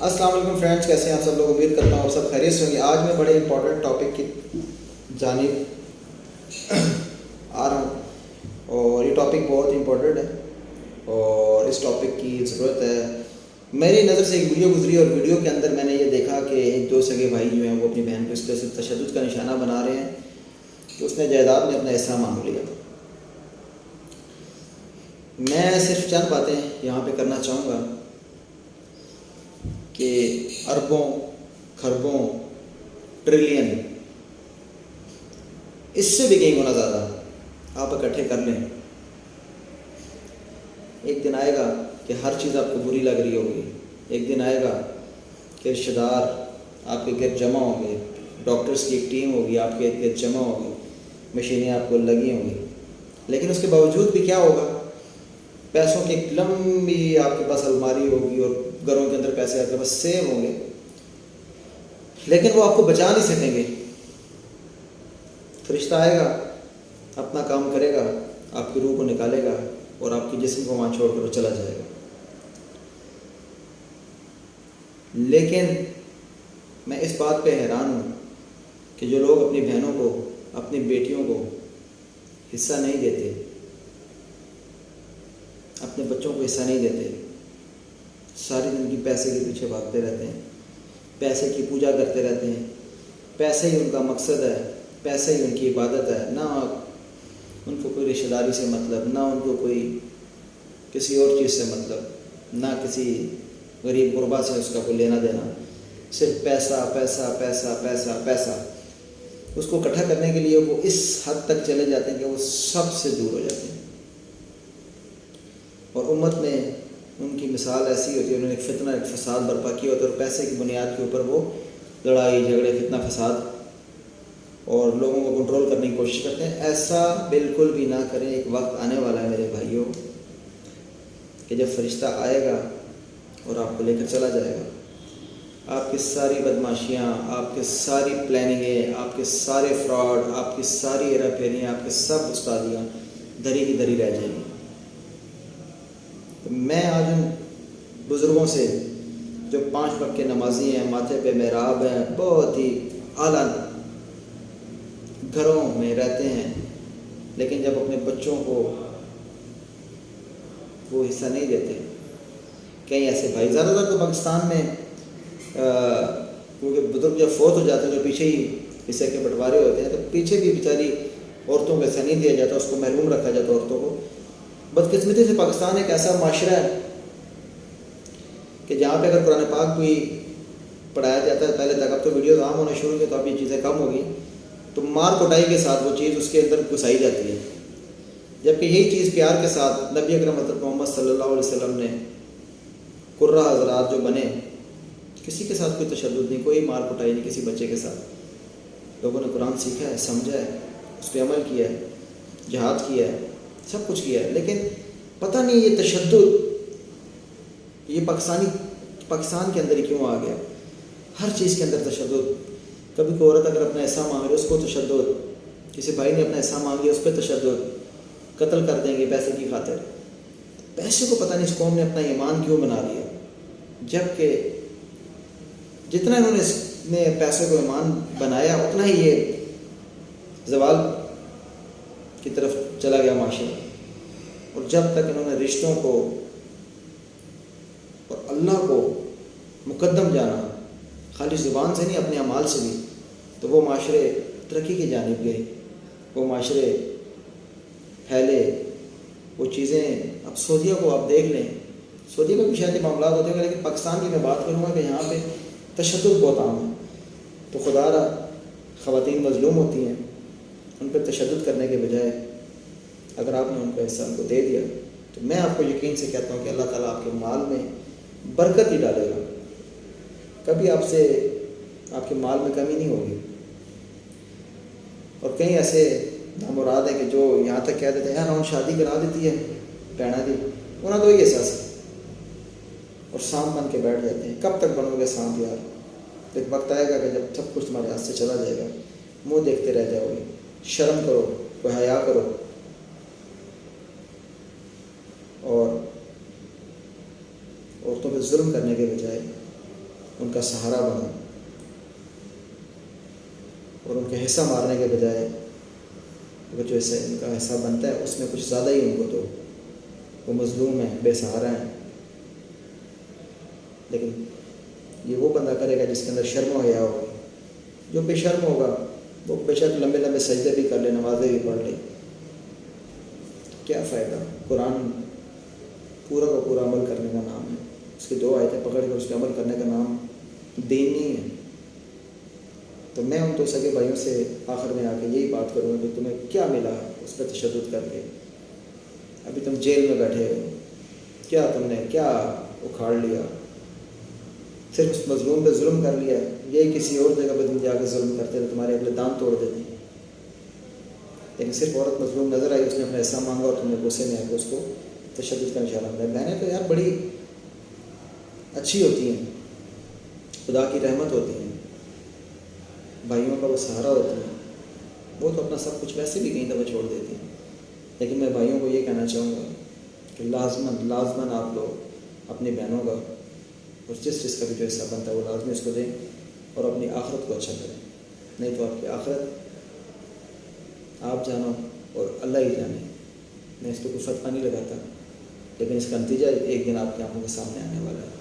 السلام علیکم فرینڈس، کیسے ہیں آپ سب لوگ؟ امید کرتا ہوں آپ سب خیریت سے ہوں گے۔ آج میں بڑے امپورٹنٹ ٹاپک کی جانب آ رہا ہوں اور یہ ٹاپک بہت امپورٹنٹ ہے اور اس ٹاپک کی ضرورت ہے۔ میری نظر سے ایک ویڈیو گزری اور ویڈیو کے اندر میں نے یہ دیکھا کہ ایک دو سگے بھائی جو ہیں وہ اپنی بہن کو اس طرح سے تشدد کا نشانہ بنا رہے ہیں کہ اس نے جائیداد میں اپنا حصہ مانگ لیا۔ میں صرف چند باتیں یہاں پہ کرنا چاہوں گا کہ اربوں، کھربوں، ٹریلین، اس سے بھی کہیں گنا زیادہ آپ اکٹھے کر لیں، ایک دن آئے گا کہ ہر چیز آپ کو بری لگ رہی ہوگی۔ ایک دن آئے گا کہ رشتہ دار آپ کے گرد جمع ہوں گے، ڈاکٹرز کی ایک ٹیم ہوگی آپ کے گرد جمع ہوگی، مشینیں آپ کو لگی ہوں گی، لیکن اس کے باوجود بھی کیا ہوگا؟ پیسوں کی ایک لمبی آپ کے پاس الماری ہوگی اور گھروں کے اندر پیسے آپ کے پاس سیو ہوں گے، لیکن وہ آپ کو بچا نہیں سکیں گے۔ فرشتہ آئے گا، اپنا کام کرے گا، آپ کی روح کو نکالے گا اور آپ کے جسم کو وہاں چھوڑ کر وہ چلا جائے گا۔ لیکن میں اس بات پہ حیران ہوں کہ جو لوگ اپنی بہنوں کو، اپنی بیٹیوں کو حصہ نہیں دیتے، اپنے بچوں کو حصہ نہیں دیتے، ساری زندگی پیسے کے پیچھے بھاگتے رہتے ہیں، پیسے کی پوجا کرتے رہتے ہیں، پیسے ہی ان کا مقصد ہے، پیسے ہی ان کی عبادت ہے، نہ ان کو کوئی رشتہ داری سے مطلب، نہ ان کو کوئی کسی اور چیز سے مطلب، نہ کسی غریب غربا سے اس کا کوئی لینا دینا، صرف پیسہ پیسہ پیسہ پیسہ پیسہ۔ اس کو اکٹھا کرنے کے لیے وہ اس حد تک چلے جاتے ہیں کہ وہ سب سے دور ہو جاتے ہیں، اور امت میں ان کی مثال ایسی ہوتی ہے، انہوں نے ایک فتنہ، ایک فساد برپا کیا ہوتا ہے، اور پیسے کی بنیاد کے اوپر وہ لڑائی جھگڑے، فتنہ فساد اور لوگوں کو کنٹرول کرنے کی کوشش کرتے ہیں۔ ایسا بالکل بھی نہ کریں۔ ایک وقت آنے والا ہے میرے بھائیوں کہ جب فرشتہ آئے گا اور آپ کو لے کر چلا جائے گا، آپ کی ساری بدماشیاں، آپ کی ساری پلاننگیں، آپ کے سارے فراڈ، آپ کی ساری ہیرا پھیریاں، آپ کے سب استادیاں دری کی دری رہ جائیں گی۔ میں آج ان بزرگوں سے جو 5 وقت کے نمازی ہیں، ماتھے پہ محراب ہیں، بہت ہی اعلیٰ گھروں میں رہتے ہیں، لیکن جب اپنے بچوں کو وہ حصہ نہیں دیتے، کئی ایسے بھائی، زیادہ تر تو پاکستان میں کیونکہ بزرگ جب فوت ہو جاتے ہیں تو پیچھے ہی حصے کے بٹوارے ہوتے ہیں، تو پیچھے بھی بیچاری عورتوں کو حصہ نہیں دیا جاتا، اس کو محروم رکھا جاتا عورتوں کو۔ بدقسمتی سے پاکستان ایک ایسا معاشرہ ہے کہ جہاں پہ اگر قرآن پاک کوئی پڑھایا جاتا ہے پہلے تک، اب تو ویڈیوز عام ہونا شروع ہوئی تو اب یہ چیزیں کم ہوگی، تو مار کٹائی کے ساتھ وہ چیز اس کے اندر گھسائی جاتی ہے، جبکہ یہی چیز پیار کے ساتھ نبی اکرم حضرت محمد صلی اللہ علیہ وسلم نے، قرہ حضرات جو بنے، کسی کے ساتھ کوئی تشدد نہیں، کوئی مار کٹائی نہیں کسی بچے کے ساتھ۔ لوگوں نے قرآن سیکھا ہے، سمجھا ہے، اس پہ عمل کیا ہے، جہاد کیا ہے، سب کچھ کیا ہے، لیکن پتہ نہیں یہ تشدد یہ پاکستان کے اندر ہی کیوں آ گیا؟ ہر چیز کے اندر تشدد۔ کبھی کوئی عورت اگر اپنا حصہ مانگ رہے اس کو تشدد، کسی بھائی نے اپنا حصہ مانگ لیا اس پہ تشدد، قتل کر دیں گے پیسے کی خاطر۔ پیسے کو پتہ نہیں اس قوم نے اپنا ایمان کیوں بنا لیا، جبکہ جتنا انہوں نے اس میں پیسے کو ایمان بنایا اتنا ہی یہ زوال کی طرف چلا گیا معاشرہ۔ اور جب تک انہوں نے رشتوں کو اور اللہ کو مقدم جانا، خالی زبان سے نہیں اپنے اعمال سے بھی، تو وہ معاشرے ترقی کی جانب گئے، وہ معاشرے پھیلے، وہ چیزیں۔ اب سعودیہ کو آپ دیکھ لیں، سعودیہ میں بھی شاید یہ معاملات ہوتے ہیں، لیکن پاکستان کی میں بات کروں گا کہ یہاں پہ تشدد بہت عام ہے۔ تو خدا را خواتین مظلوم ہوتی ہیں، ان پہ تشدد کرنے کے بجائے اگر آپ نے ان کا حصہ ان کو دے دیا، تو میں آپ کو یقین سے کہتا ہوں کہ اللہ تعالیٰ آپ کے مال میں برکت ہی ڈالے گا، کبھی آپ کے مال میں کمی نہیں ہوگی۔ اور کئی ایسے نامراد ہیں کہ جو یہاں تک کہہ دیتے ہیں یار ہم شادی کرا دیتی ہے بہنا دی، انہوں نے تو یہ احساس ہے، اور سانپ بن کے بیٹھ جاتے ہیں۔ کب تک بنو گے سانپ یار؟ ایک وقت آئے گا کہ جب سب کچھ تمہارے ہاتھ سے چلا جائے گا، منہ دیکھتے رہ جاؤ گے۔ شرم کرو، کوئی حیا کرو، اور عورتوں پہ ظلم کرنے کے بجائے ان کا سہارا بنو، اور ان کے حصہ مارنے کے بجائے اگر جو ایسے ان کا حصہ بنتا ہے اس میں کچھ زیادہ ہی ان کو دو. وہ مظلوم ہیں، بے سہارا ہیں. لیکن یہ وہ بندہ کرے گا جس کے اندر شرم و حیا ہوگی. جو بے شرم ہوگا وہ بے شک لمبے لمبے سجدے بھی کر لے، نمازیں بھی پڑھ لے، کیا فائدہ؟ قرآن پورا کا پورا عمل کرنے کا نام ہے. اس کی 2 آیتیں پکڑ کر اس کے عمل کرنے کا نام دین نہیں ہے. تو میں ان تو سگے بھائیوں سے آخر میں آ کے یہی بات کروں گا کہ تمہیں کیا ملا اس پہ تشدد کر کے؟ ابھی تم جیل میں بیٹھے ہو، کیا تم نے کیا اکھاڑ لیا؟ صرف اس مظلوم پہ ظلم کر لیا. یہی کسی اور جگہ پہ تم جا کے ظلم کرتے تو تمہارے اگلے دانت توڑ دیتے. لیکن صرف عورت مظلوم نظر آئی، اس نے اپنا حصہ مانگا اور تم نے غصے میں آ کے اس کو تشدد کا اشارہ بنایا. بہنیں تو یار بڑی اچھی ہوتی ہیں، خدا کی رحمت ہوتی ہیں، بھائیوں کا وہ سہارا ہوتی ہیں. وہ تو اپنا سب کچھ ویسے بھی کہیں دفعہ چھوڑ دیتی ہیں. لیکن میں بھائیوں کو یہ کہنا چاہوں گا کہ لازماً آپ لوگ اپنی بہنوں کا اور جس کا بھی جو حصہ بنتا ہے وہ لازمی اس کو دیں اور اپنی آخرت کو اچھا کریں. نہیں تو آپ کی آخرت آپ جانو اور اللہ ہی جانے. میں اس پہ کوئی فتویٰ نہیں لگاتا، لیکن اس کا نتیجہ ایک دن آپ کی آنکھوں کے سامنے آنے والا ہے.